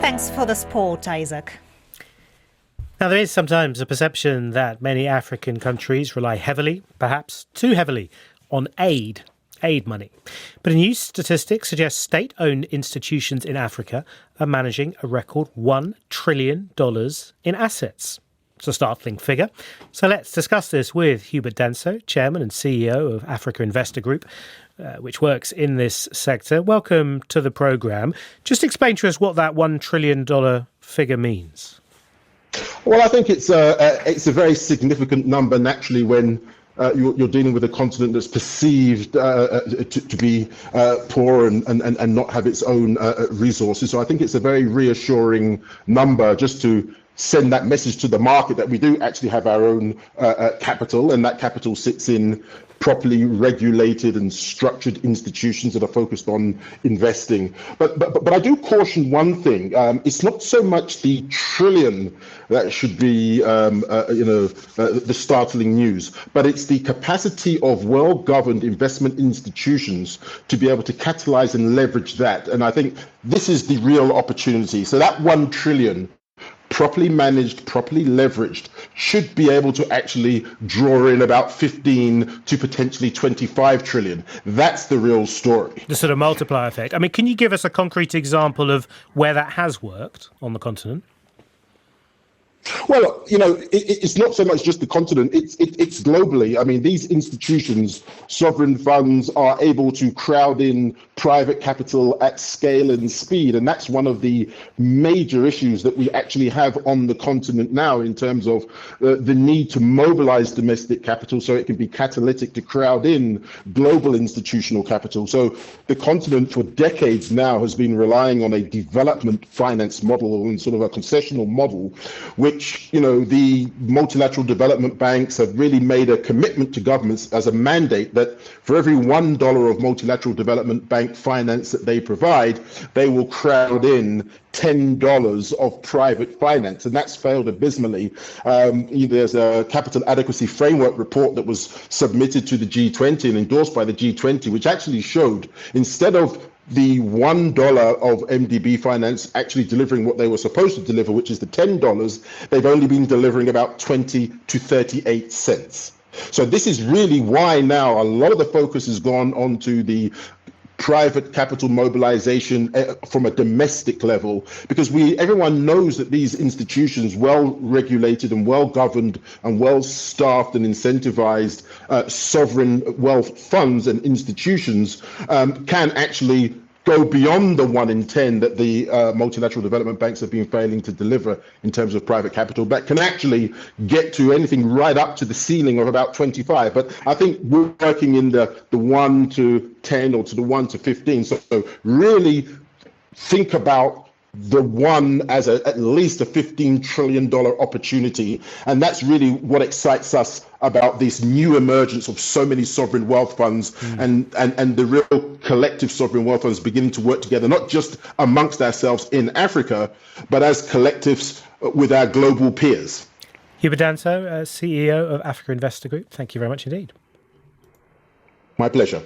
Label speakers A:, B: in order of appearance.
A: Thanks for the support, Isaac.
B: Now, there is sometimes a perception that many African countries rely heavily, perhaps too heavily, on aid money. But a new statistic suggests state-owned institutions in Africa are managing a record $1 trillion in assets. It's a startling figure. So let's discuss this with Hubert Danso, Chairman and CEO of Africa Investor Group, which works in this sector. Welcome to the programme. Just explain to us what that $1 trillion figure means.
C: Well, I think it's a very significant number, naturally, when you're dealing with a continent that's perceived to be poor and not have its own resources. So I think it's a very reassuring number just to send that message to the market that we do actually have our own capital, and that capital sits in properly regulated and structured institutions that are focused on investing. But I do caution one thing. It's not so much the trillion that should be the startling news, but it's the capacity of well-governed investment institutions to be able to catalyze and leverage that. And I think this is the real opportunity. So that 1 trillion properly managed, properly leveraged, should be able to actually draw in about 15 to potentially 25 trillion. That's the real story.
B: The sort of multiplier effect. I mean, can you give us a concrete example of where that has worked on the continent?
C: Well, it's not so much just the continent, it's globally. I mean, these institutions, sovereign funds, are able to crowd in private capital at scale and speed. And that's one of the major issues that we actually have on the continent now in terms of the need to mobilize domestic capital so it can be catalytic to crowd in global institutional capital. So the continent for decades now has been relying on a development finance model and sort of a concessional model, which the multilateral development banks have really made a commitment to governments as a mandate that for every $1 of multilateral development bank finance that they provide, they will crowd in $10 of private finance, and that's failed abysmally. There's a capital adequacy framework report that was submitted to the G20 and endorsed by the G20, which actually showed instead of the $1 of MDB finance actually delivering what they were supposed to deliver, which is the $10, they've only been delivering about 20 to 38 cents. So this is really why now a lot of the focus has gone onto the private capital mobilization from a domestic level, because everyone knows that these institutions, well regulated and well governed and well staffed and incentivized sovereign wealth funds and institutions can actually go beyond the 1 in 10 that the multilateral development banks have been failing to deliver in terms of private capital, but can actually get to anything right up to the ceiling of about 25. But I think we're working in the 1 to 10 or to the 1 to 15. So really think about the one as at least a $15 trillion opportunity. And that's really what excites us about this new emergence of so many sovereign wealth funds and the real collective sovereign wealth funds beginning to work together, not just amongst ourselves in Africa, but as collectives with our global peers.
B: Hubert Danso, CEO of Africa Investor Group, thank you very much indeed.
C: My pleasure.